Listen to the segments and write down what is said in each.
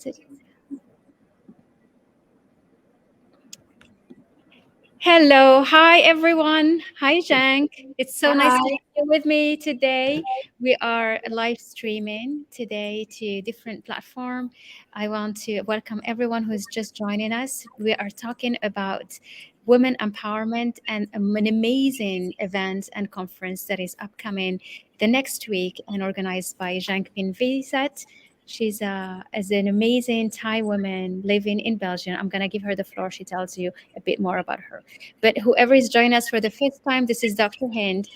Is it? Hello. Hi, everyone. Hi, Jang. It's so nice to Hi. have you with me today. We are live streaming today to different platform. I want to welcome everyone who's just joining us. We are talking about women empowerment and an amazing event and conference that is upcoming the next week and organized by Jang Pimvisat. She's as an amazing Thai woman living in Belgium. I'm gonna give her the floor. She tells you a bit more about her. But whoever is joining us for the fifth time, this is Dr. Hynd.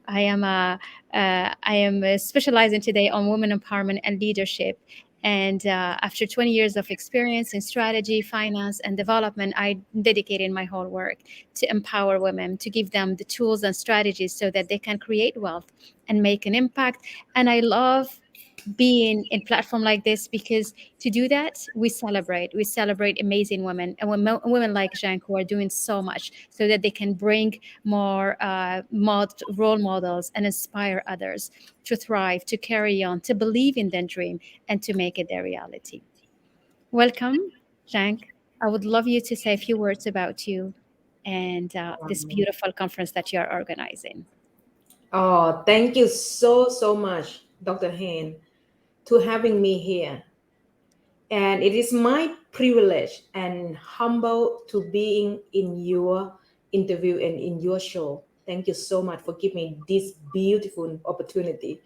I am specializing today on women empowerment and leadership. And after 20 years of experience in strategy, finance, and development, I dedicated my whole work to empower women, to give them the tools and strategies so that they can create wealth and make an impact. And I love being in platform like this because to do that we celebrate amazing women and women like Jean who are doing so much so that they can bring more role models and inspire others to thrive, to carry on, to believe in their dream, and to make it their reality. Welcome, Jean. I would love you to say a few words about you and this beautiful conference that you are organizing. Oh, thank you so much, Dr. Hain, to having me here. And it is my privilege and humble to being in your interview and in your show. Thank you so much for giving me this beautiful opportunity.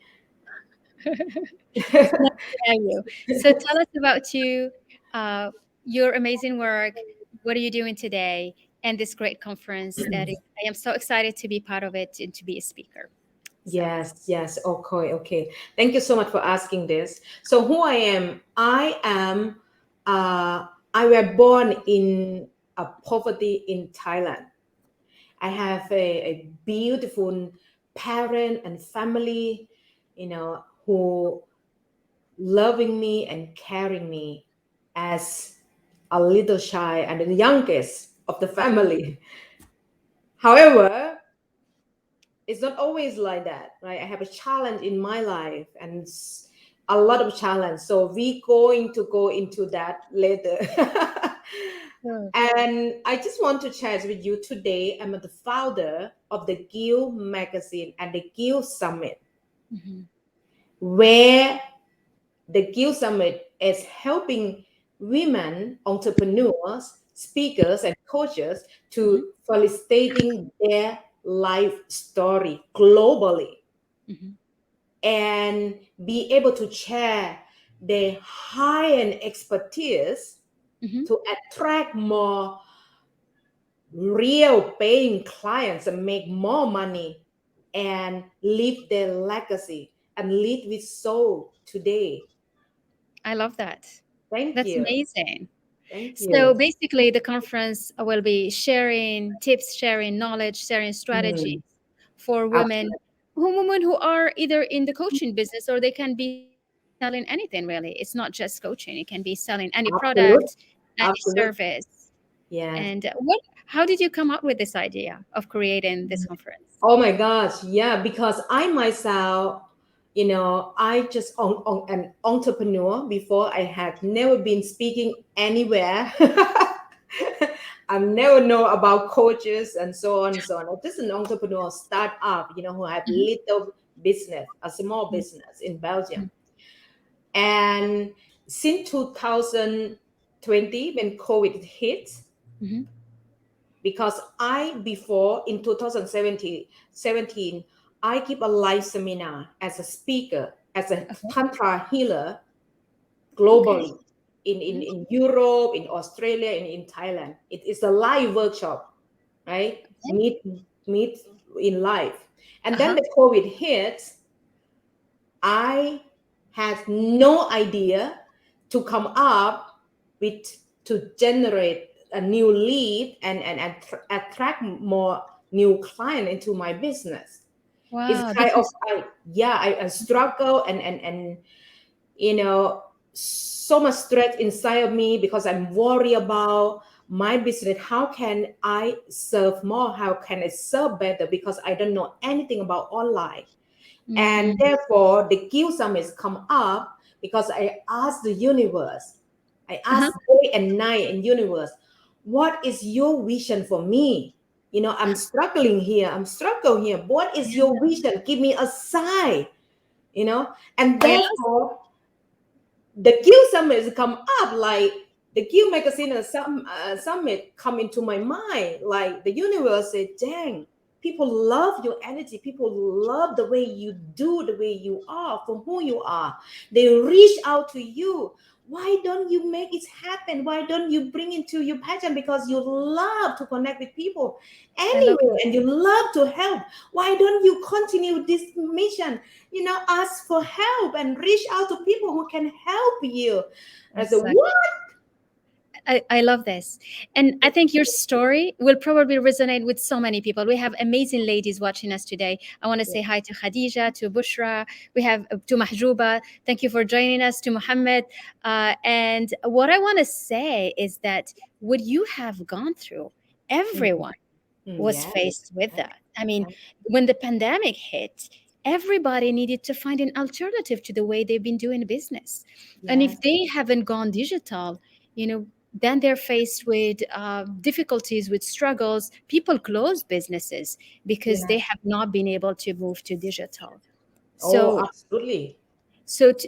It's nice to have you. So tell us about you, uh, your amazing work. What are you doing today? And this great conference I am so excited to be part of it and to be a speaker. So, Yes. Okay. Thank you so much for asking this. So, who I am. Uh, I were born in a poverty in Thailand. I have a beautiful parent and family, who loving me and caring me as a little child and the youngest of the family. However, it's not always like that, right? I have a challenge in my life and a lot of challenge. So we going to go into that later. sure. And I just want to chat with you today. I'm the founder of the Guild magazine and the Guild Summit, Mhm, where the Guild Summit is helping women entrepreneurs, speakers, and coaches mhm, to facilitating their life story globally mhm, and be able to share their high-end expertise mhm. to attract more real paying clients and make more money and leave their legacy and lead with soul today. I love that. Thank That's you. amazing. Thank So you. basically, the conference will be sharing tips, sharing knowledge, sharing strategies Mm, for absolutely. women who are either in the coaching business or they can be selling anything really. It's not just coaching; it can be selling any product, Absolutely. any Absolutely. service. Yes. And what? How did you come up with this idea of creating this conference? Oh my gosh. Yeah. Because I myself, I just on an entrepreneur before. I had never been speaking anywhere. I never know about coaches and so on and so on. I'm just an entrepreneur, startup, who have Mhm, little business, a small mhm, business in Belgium. mhm, And since 2020, when COVID hit, mhm. because I before in 2017 I give a live seminar as a speaker, as a Okay. tantra healer Okay. globally Mhm, in Europe, in Australia, and in Thailand. It is a live workshop, right? okay. Meet in live. And then Uh-huh. the COVID hit. I had no idea to come up with to generate a new lead and attract more new client into my business. It's Wow, kind that of was I struggle and you know so much stress inside of me because I'm worried about my business. How can I serve more? How can I serve better? Because I don't know anything about online. And mm, therefore, the Guild Summits come up because I asked the universe, I Uh-huh. ask day and night in universe, what is your vision for me? I'm struggling here. I'm struggling here. What is your vision? Give me a sign, and Yes. therefore the Q summit come up, like the Q magazine and summit come into my mind. Like the universe said, dang, people love your energy. People love the way you do, the way you are, for who you are. They reach out to you. Why don't you make it happen? Why don't you bring into your passion? Because you love to connect with people I love anyway, that. and you love to help. Why don't you continue this mission? Ask for help and reach out to people who can help you. I said, Exactly. what? I love this. And I think your story will probably resonate with so many people. We have amazing ladies watching us today. I want to say hi to Khadija, to Bushra, we have to Mahjuba. Thank you for joining us, to Muhammad. And what I want to say is that what you have gone through, Mm, everyone was yes, faced with yes, that. I mean, when the pandemic hit, everybody needed to find an alternative to the way they've been doing business. And yes, if they haven't gone digital, you know, then they're faced with difficulties, with struggles. People close businesses because they yes. have not been able to move to digital. Oh, So, absolutely.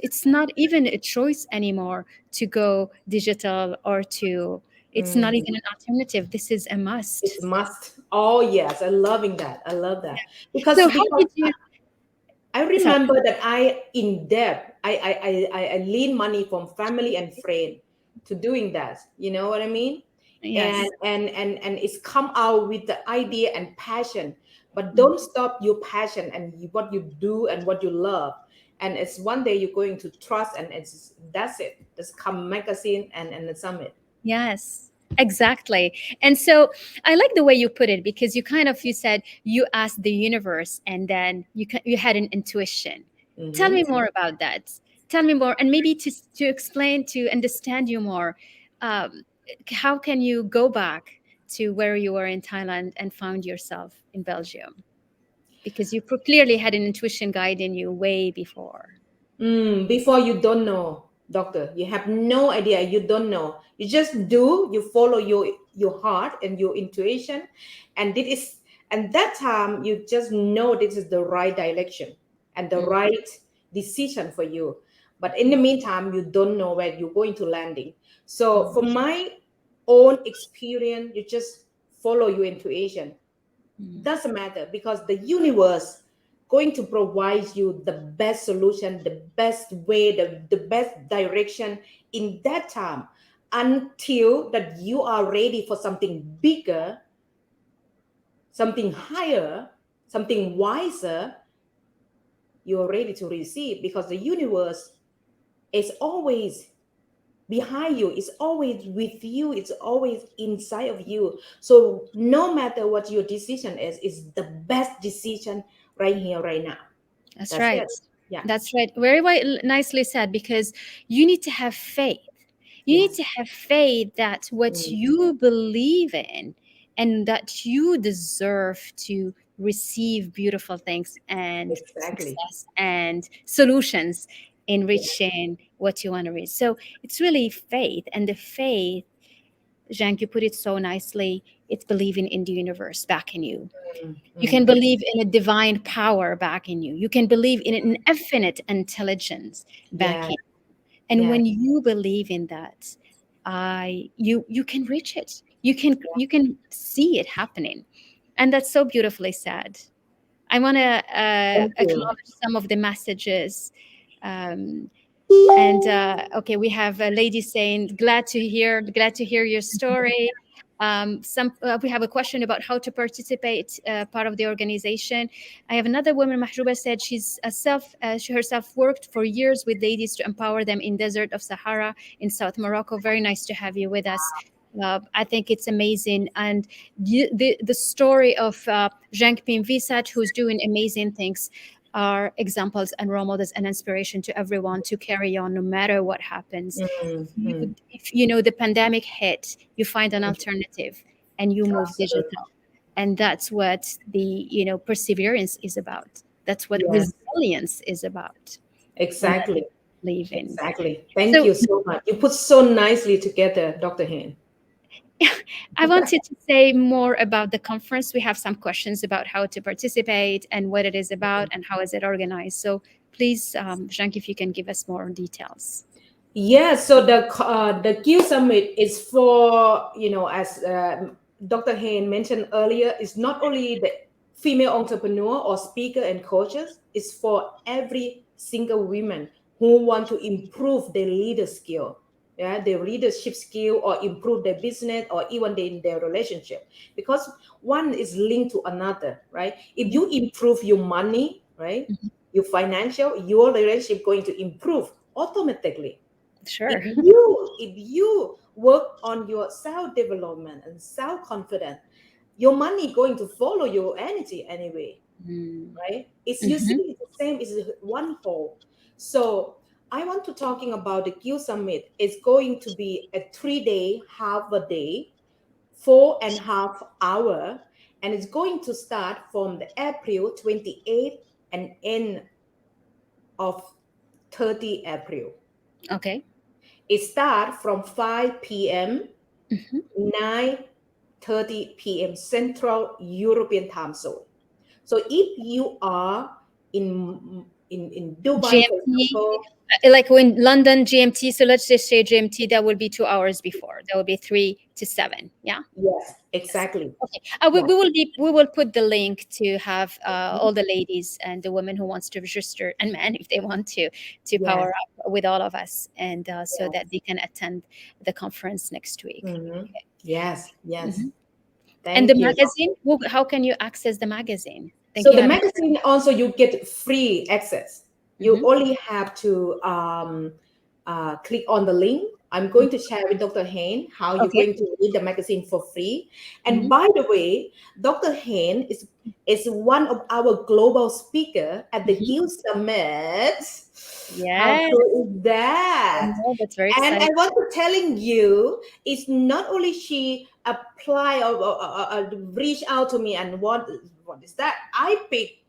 it's not even a choice anymore to go digital or to. It's not Mm, even an alternative. This is a it's must. must. Oh, yes. I loving that. I love that because So, how because did you? I Sorry. remember that I in debt. I lean money from family and friend to doing that. You know what I mean? And Yes. and it's come out with the idea and passion. But Mm. don't stop your passion and what you do and what you love. And it's one day you're going to trust, and that's it. Just come magazine and the summit. Yes, exactly. And so I like the way you put it, because you said you asked the universe and then you had an intuition. Tell Mm-hmm. me more about that. Tell me more, and maybe to explain, to understand you more. Um, how can you go back to where you were in Thailand and found yourself in Belgium? Because you clearly had an intuition guiding you way before. Before, you don't know, doctor. You have no idea. You don't know. You just do. You follow your heart and your intuition, and it is. And that time, you just know this is the right direction and the Mm, right decision for you. But in the meantime, you don't know where you're going to landing. So, mm, from my own experience, you just follow your intuition. mm, Doesn't matter, because the universe going to provide you the best solution, the best way, the best direction in that time, until that you are ready for something bigger, something higher, something wiser. You're ready to receive, because the universe is always behind you, it's always with you, it's always inside of you. So no matter what your decision is the best decision right here, right now. that's That's right. it. Yeah. That's right. Very nicely said, because you need to have faith. You need Yes. to have faith that what Mm, you believe in and that you deserve to receive beautiful things and exactly. success and solutions in reaching what you want to reach. So it's really faith. And the faith, Zhang, you put it so nicely, it's believing in the universe back in you. Mm, You can mm, believe in a divine power back in you. You can believe in an infinite intelligence back yeah. in. And Yeah. when you believe in that, you can reach it. You can see it happening, and that's so beautifully said. I want to Thank you. acknowledge some of the messages. Um, and okay, we have a lady saying, glad to hear your story. Some We have a question about how to participate, part of the organization. I have another woman, Mahrouba, said she herself worked for years with ladies to empower them in desert of Sahara in South Morocco. Very nice to have you with us. I think it's amazing, and the story of Jang Pimvisat, who's doing amazing things, are examples and role models and inspiration to everyone to carry on no matter what happens. Mm, mm, If you know the pandemic hit, you find an mm. alternative and you move Absolutely. digital. And that's what the perseverance is about. That's what Yes, resilience is about. And exactly. live in. Exactly. Thank So you so much. You put so nicely together, Dr. Hynd. I wanted to say more about the conference. We have some questions about how to participate and what it is about and how is it organized. So please, Jean, if you can give us more details. Yeah, so the Q Summit is for, as Dr. Hain mentioned earlier, it's not only the female entrepreneur or speaker and coaches, it's for every single woman who want to improve their leader skill, yeah, their leadership skill, or improve their business, or even in their relationship, because one is linked to another, right? If Mhm. you improve your money, right, Mhm. your financial, your relationship going to improve automatically. Sure. If you work on your self development and self confidence, your money going to follow your energy anyway, Mm. right? It's, you see, Mhm. it's the same, it's one whole. So I want to talking about the Q Summit. It's going to be a 3 day, half a day, 4.5 hour, and it's going to start from the April 28th and end of 30 April. Okay. It starts from 5 p.m., Mhm. 9:30 p.m. Central European time zone. So if you are in Dubai, for GMT, example, like when London GMT, so let's just say GMT, that will be 2 hours before. That will be 3 to 7. Yeah. yes, Yes. exactly. Okay. Yeah. We will put the link to have all the ladies and the women who wants to register and men if they want to Yes. power up with all of us and so Yes. that they can attend the conference next week. Mhm. Yes. Yes. Mhm. And the Thank you. magazine, how can you access the magazine? I think So you the have it. magazine also you get free access. You Hmm. only have to click on the link. I'm going to share with Dr. Hain how you're Okay. going to read the magazine for free. And Hmm. by the way, Dr. Hain is one of our global speaker at the Hmm. Guild Summit. How Yes. cool is I that? know, that's very And I exciting. want to telling you, it's not only she apply or reach out to me and what is that? I pick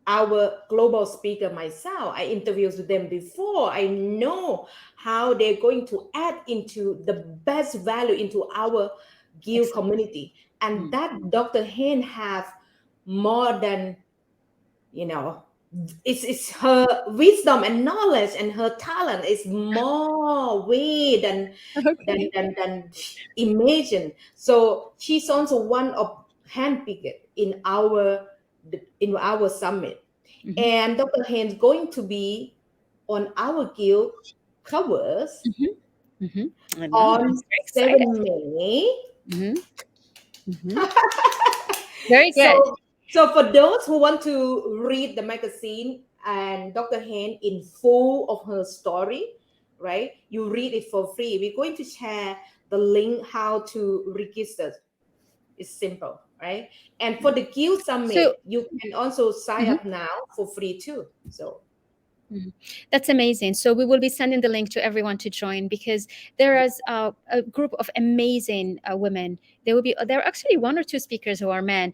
our global speaker myself. I interviewed with them before. I know how they're going to add into the best value into our Guild Excellent. community. And Mm. that Dr. Hain have more than, you know, it's her wisdom and knowledge and her talent is more way Okay. than imagine. So she's also one of handpicked in our summit. Hmm. And Dr. Hain's going to be on our guild covers Hmm. Hmm. I know. I'm on very excited. 7 May. Hmm. Hmm. Very good. So, so for those who want to read the magazine and Dr. Hain in full of her story, right? You read it for free. We're going to share the link how to register. It's simple, right? And for the Guild So, Summit, you can also sign mhm. up now for free too. So Mhm. That's amazing. So we will be sending the link to everyone to join because there is a group of amazing women. There are actually one or two speakers who are men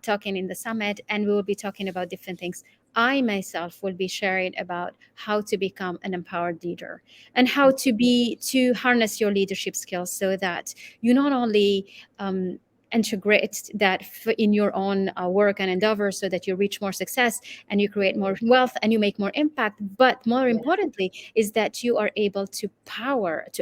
talking in the summit, and we will be talking about different things. I myself will be sharing about how to become an empowered leader and how to harness your leadership skills so that you not only integrate that in your own work and endeavor so that you reach more success and you create more wealth and you make more impact, but more yeah, importantly is that you are able to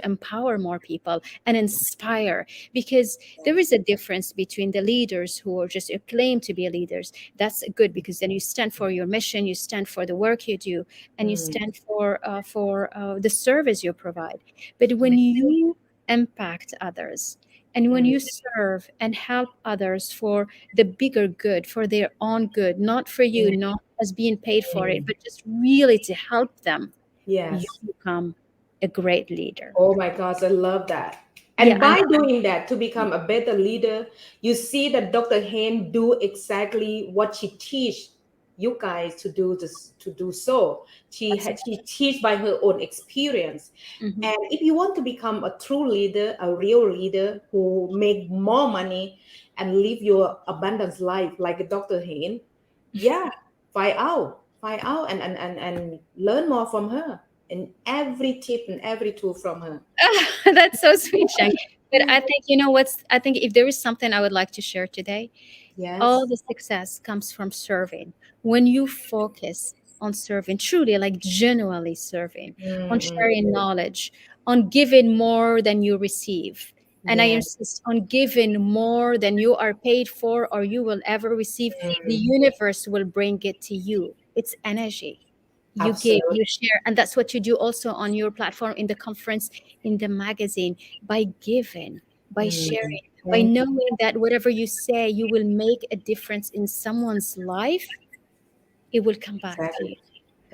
empower more people and inspire, because there is a difference between the leaders who are just claim to be leaders. That's good because then you stand for your mission, you stand for the work you do, and you mm, stand for the service you provide. But when mm, you impact others and when mm, you serve and help others for the bigger good, for their own good, not for you, mm, not as being paid for it, mm. but just really to help them, you Yes. become a great leader. Oh my gosh, I love that. Yeah, And by doing that, to and become a better leader, you see that Dr. Hain do exactly what she teach you guys to do this, to do so. that's it. She teach by her own experience. Hmm. And if you want to become a true leader, a real leader who make more money and live your abundance life like Dr. Hain, yeah, find out. find out and learn more from her, and every tip and every tool from her. That's so sweet, Shang. But I think, you know what's, I think if there is something I would like to share today, all Yes. the success comes from serving. When you focus on serving, truly, like genuinely serving, on Mm-mm. sharing knowledge, on giving more than you receive. And I Yes. insist on giving more than you are paid for or you will ever receive. The Mm. universe will bring it to you. It's energy. You give, Absolutely. you share. And that's what you do also on your platform, in the conference, in the magazine, by giving, by Mm. sharing, by Thank you. knowing that whatever you say, you will make a difference in someone's life, it will come back to you. Exactly.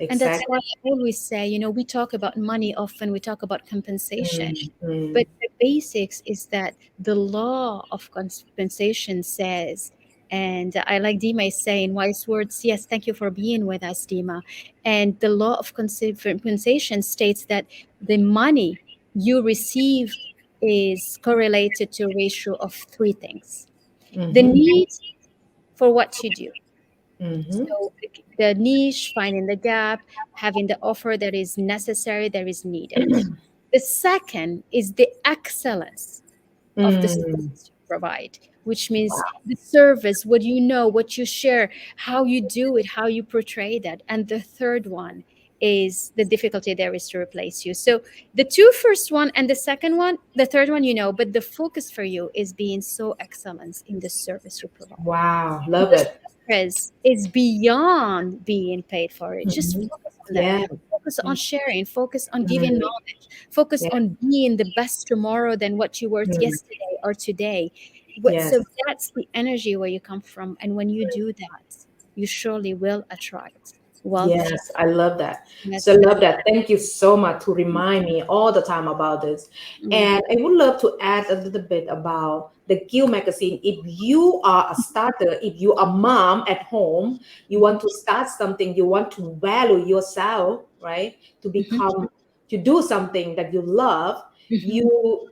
And that's why Exactly. I always say, we talk about money often, we talk about compensation, Mm. Mm. but the basics is that the law of compensation says, and I like Dima is saying wise words. Yes, thank you for being with us, Dima. And the law of compensation states that the money you receive is correlated to a ratio of three things: the Mm-hmm. need for what you do. Mm-hmm. So the niche, finding the gap, having the offer that is necessary, that is needed. The second is the excellence of the Mm. service you provide, which means the service, what you know, what you share, how you do it, how you portray that. And the third one is the difficulty there is to replace you. So the two first one and the second one, the third one, but the focus for you is being so excellent in the service you provide. Wow. Love The it. service is beyond being paid for it. Just Mm-hmm. focus on that. Yeah. Focus on Yeah. sharing. Focus on giving Mm. knowledge. Focus Yeah. on being the best tomorrow than what you were Mm. yesterday or today. Yes. So that's the energy where you come from. And when you do that, you surely will attract wealthy. Yes, I love that. So That's I the love that. Thank you so much to remind me all the time about this. mm, And I would love to add a little bit about the Gill magazine. If you are a starter, if you are a mom at home, you mhm, want to start something, you want to value yourself, right? To mhm, become, to do something that you love, mhm, you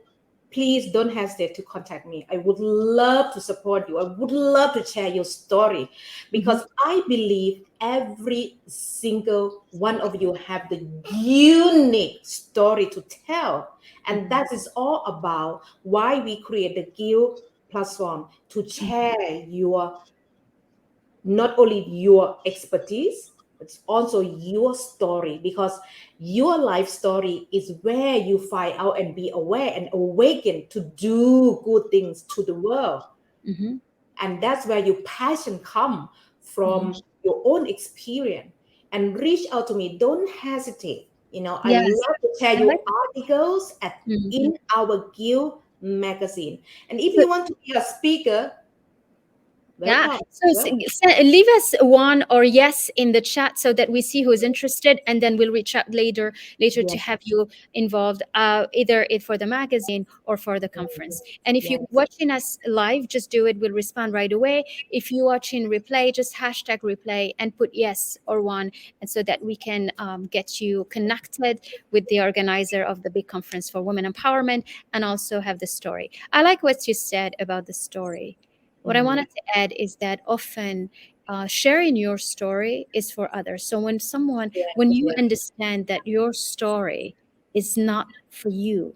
please don't hesitate to contact me. I would love to support you. I would love to share your story, mhm, because I believe every single one of you have the unique story to tell. And mhm, that is all about why we create the Guild platform, to mhm, share your, not only your expertise, but also your story, because your life story is where you find out and be aware and awaken to do good things to the world. mhm, And that's where your passion come mhm. from, your own experience. And reach out to me, don't hesitate. I Yes. love to share I like your articles mhm. in our Guild magazine. And if So you want to be a speaker, yeah. welcome. So Well, leave us one or yes in the chat so that we see who is interested, and then we'll reach out later to yes, have you involved, either it for the magazine or for the conference. And if you're yes. watching us live, just do it. We'll respond right away. If you're watching replay, just hashtag replay and put yes or one, and so that we can get you connected with the organizer of the big conference for women empowerment, and also have the story. I like what you said about the story. What I Mm, wanted to add is that often sharing your story is for others. So yes, when you yes. understand that your story is not for you,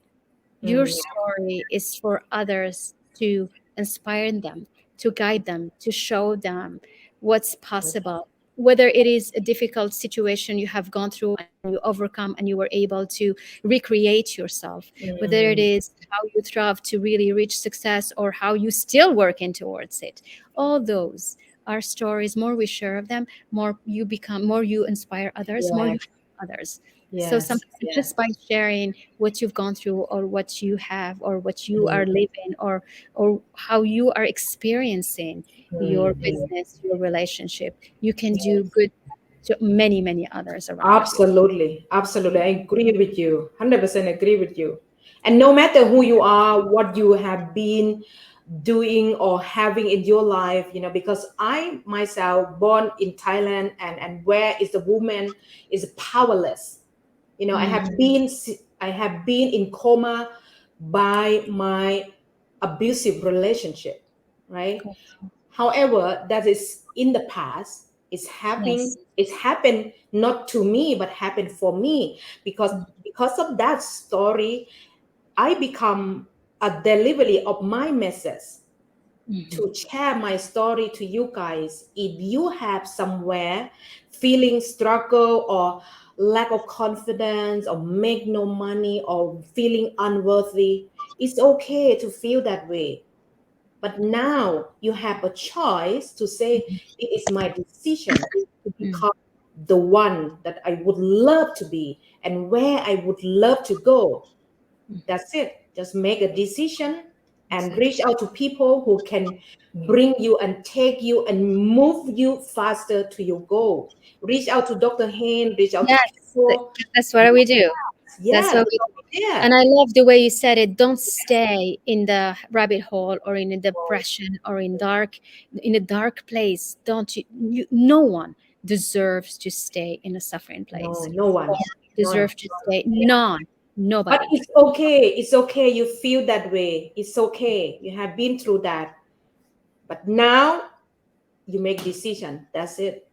your Mm, story is for others, to inspire them, to guide them, to show them what's yes. possible. Whether it is a difficult situation you have gone through and you overcome and you were able to recreate yourself, whether it Mm, is how you thrive to really reach success or how you still working towards it, all those are stories. More we share of them, more you become, more you inspire others, more you yes, help others. So yes, sometimes yes. just by sharing what you've gone through or what you have or what you Mm, are living, or how you are experiencing your mm, mm. business, your relationship, you can do Yes. good to many others around you. Absolutely. Absolutely. I agree with you. 100% agree with you. And no matter who you are, what you have been doing or having in your life, because I myself born in Thailand, and where is the woman is powerless. Mm, I have been in coma by my abusive relationship, right? cool. However, that is in the past. It's happening Yes. It's happened not to me, but happened for me, because of that story, I become a delivery of my message Mhm. to share my story to you guys. If you have somewhere feeling struggle or lack of confidence or make no money or feeling unworthy, it's okay to feel that way. But now you have a choice to say, it is my decision to Mm. become the one that I would love to be and where I would love to go. That's it. Just make a decision and Exactly. reach out to people who can bring you and take you and move you faster to your goal. Reach out to Dr. Hain, reach out to Yes, people. that's what we do. That's Yes, what it's we do. over there. And I love the way you said it. Don't stay in the rabbit hole or in a depression or in a dark place. Don't no one deserves to stay in a suffering No, place no or one. None. deserve to stay. None. But Nobody. it's okay. It's okay. You feel that way. It's okay. You have been through that. But now you make decision. That's it.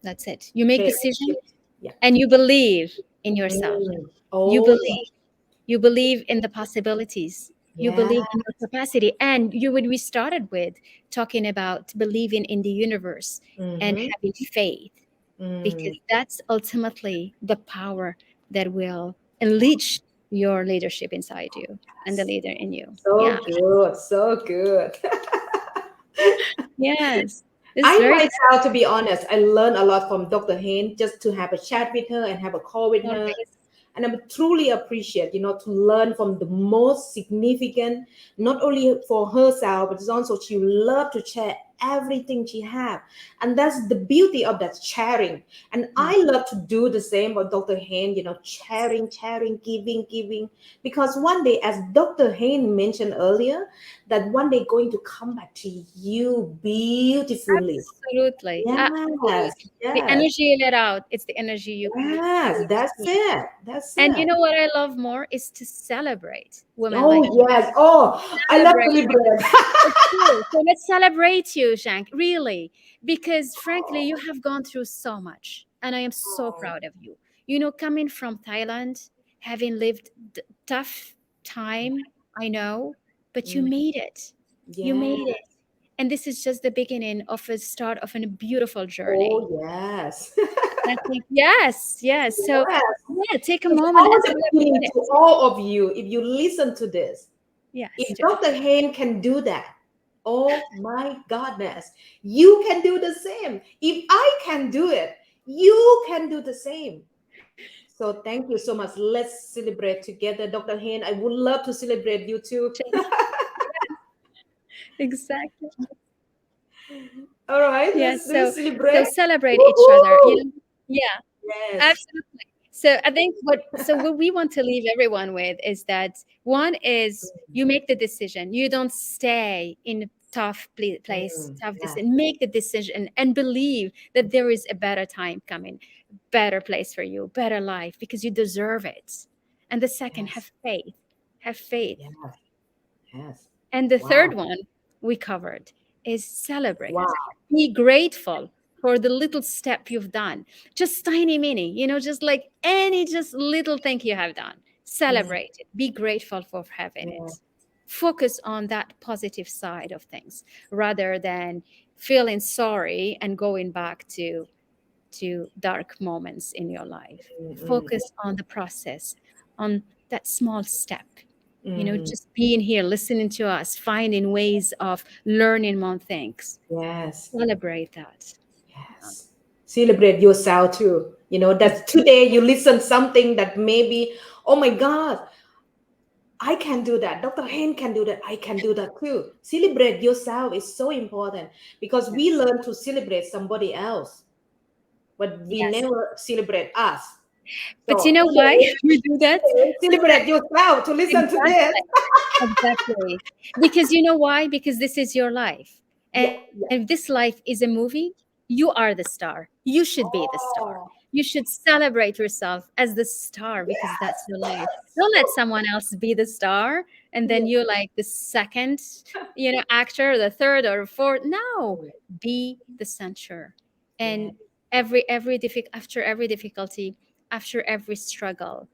That's it. You make Okay. decision Yeah. and you believe in yourself. Mm. You Oh, believe. You believe in the possibilities. You yeah. believe in your capacity. And you when we started with talking about believing in the universe and Mm-hmm. having faith, Mm. because that's ultimately the power that will unleash your leadership inside you and the leader in you. Yeah. So good. So good. Yes. This is I very myself, to be honest, I learned a lot from Dr. Hain just to have a chat with her and have a call with her. always. And I truly appreciate, to learn from the most significant, not only for herself, but it's also she love to share everything she have. And that's the beauty of that sharing. And Mm. I love to do the same with Dr. Hain, sharing, giving. Because one day, as Dr. Hain mentioned earlier, that one day going to come back to you beautifully. Absolutely. Yes, Absolutely. The yes, energy you let out, it's the energy you yes, that's receive. it. That's And you it. know what I love more is to celebrate women Oh, like you. yes. Oh, I love Celebrate you. celebrate. It's true. So let's celebrate you, Shank, really, because frankly, you have gone through so much, and I am so proud of you. Coming from Thailand, having lived tough time, I know, but you Mm, made it. You yeah. made it. And this is just the beginning of a start of a beautiful journey. Oh, yes. And I think, yes, yes. So, Yes. yeah, take a It's moment and always celebrate appealing it. to all of you if you listen to this. Yes, If Dr. Hain can do that, oh my goodness, you can do the same. If I can do it, you can do the same. So thank you so much. Let's celebrate together, Dr. Hain. I would love to celebrate you too. exactly. All right, Yeah, let's do so celebrate. celebrate each other. Woohoo! Yeah, Yes. absolutely. So I think what we want to leave everyone with is that one is you make the decision. You don't stay in a tough place, tough Yes. decision. Make the decision and believe that there is a better time coming, better place for you, better life because you deserve it. And the second, Yes. have faith. Have faith. Yes. Yes. And the Wow. third one we covered is celebrate. Wow. Be grateful for the little step you've done. Just tiny mini, just like any just little thing you have done. Yeah. Celebrate it. Be grateful for having Yeah. it. Focus on that positive side of things rather than feeling sorry and going back to dark moments in your life. Mm, Focus on the process, on that small step. mm. Just being here, listening to us, finding ways of learning more things. Yes. Celebrate that. Yes. Celebrate yourself too. That today you listen something that maybe, oh my God, I can do that. Dr. Hain can do that. I can do that too. Celebrate yourself is so important because we Yes. learn to celebrate somebody else, but we Yes. never celebrate us. But you So know why today, we do that? celebrate yourself to listen to this. Exactly. Exactly. Because you know why? Because this is your life. Yeah, And if yeah. this life is a movie, you are the star. You should be the star. Oh, You should celebrate yourself as the star because that's your life. Don't let someone else be the star and then yeah, you like the second, actor, the third or fourth. No, be the center. yeah, And After every difficulty, after every struggle,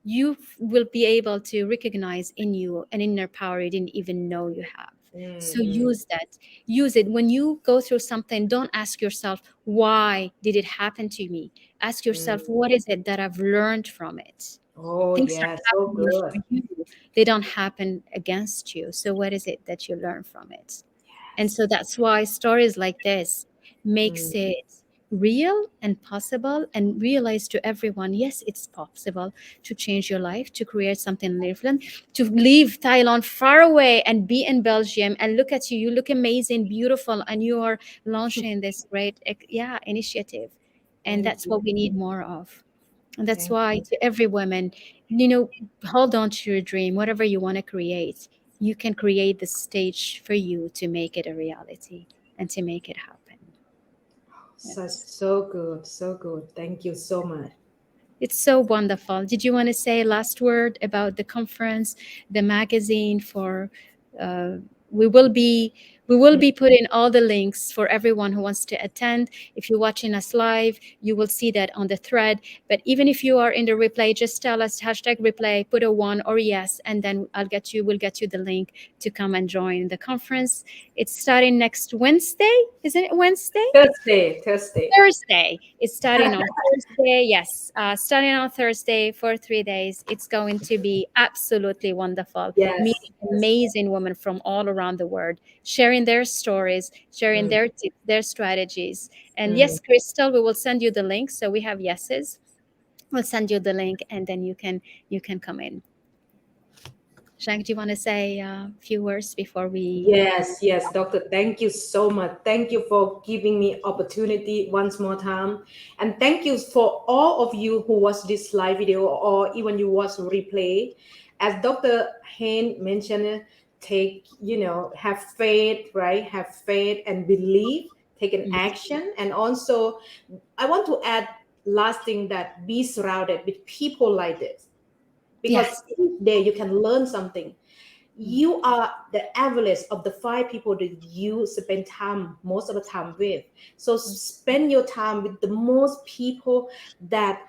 you will be able to recognize in you an inner power you didn't even know you have. So Mm-hmm. use that. Use it. When you go through something, don't ask yourself, why did it happen to me? Ask yourself, Mm. what is it that I've learned from it? Oh, Things are yeah, so happening good. for you, they don't happen against you. So what is it that you learn from it? And so that's why stories like this makes Mm. it real and possible, and realize to everyone, yes, it's possible to change your life, to create something different, to leave Thailand far away and be in Belgium, and look at you, you look amazing, beautiful, and you are launching this great initiative. And Thank that's you. what we need more of. And that's Thank why, you. to every woman, you know, hold on to your dream, whatever you want to create. You can create the stage for you to make it a reality and to make it happen. Such Yes. so good, so good. Thank you so much. It's so wonderful. Did you want to say a last word about the conference, the magazine? For uh, we will be we will be putting all the links for everyone who wants to attend. If you're watching us live, you will see that on the thread. But even if you are in the replay, just tell us hashtag replay, put a one or yes, and then we'll get you the link to come and join the conference. It's starting next Wednesday. Isn't it Wednesday? Thursday, Thursday. Thursday. It's starting on Thursday. Yes, starting on Thursday for 3 days. It's going to be absolutely wonderful. Yes, Meeting yes. amazing women from all around the world, sharing their stories, sharing Mm, their tips, their strategies. And mm. yes, Crystal, we will send you the link. So we have yeses. We'll send you the link, and then you can come in. Shank, do you want to say a few words before we? Yes, yes, doctor. Thank you so much. Thank you for giving me opportunity once more time, and thank you for all of you who watch this live video or even you watch replay. As Dr. Hynd mentioned, have faith, right? Have faith and believe. Take an Mhm. action, and also I want to add last thing that be surrounded with people like this because Yes. each day you can learn something. You are the average of the five people that you spend time most of the time with. So spend your time with the most people that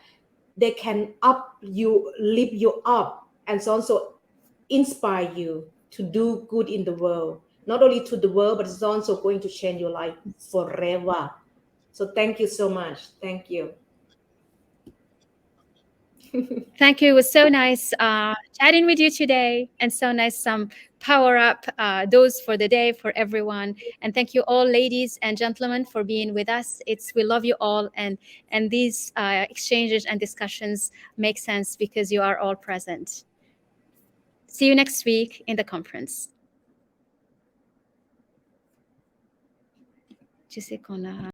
they can up you, lift you up, and so also inspire you to do good in the world. Not only to the world, but it's also going to change your life forever. So thank you so much. Thank you. Thank you. It was so nice chatting with you today, and so nice some power up dose for the day for everyone. And thank you all, ladies and gentlemen, for being with us. It's we love you all, and these exchanges and discussions make sense because you are all present. See you next week in the conference. Tu sais qu'on a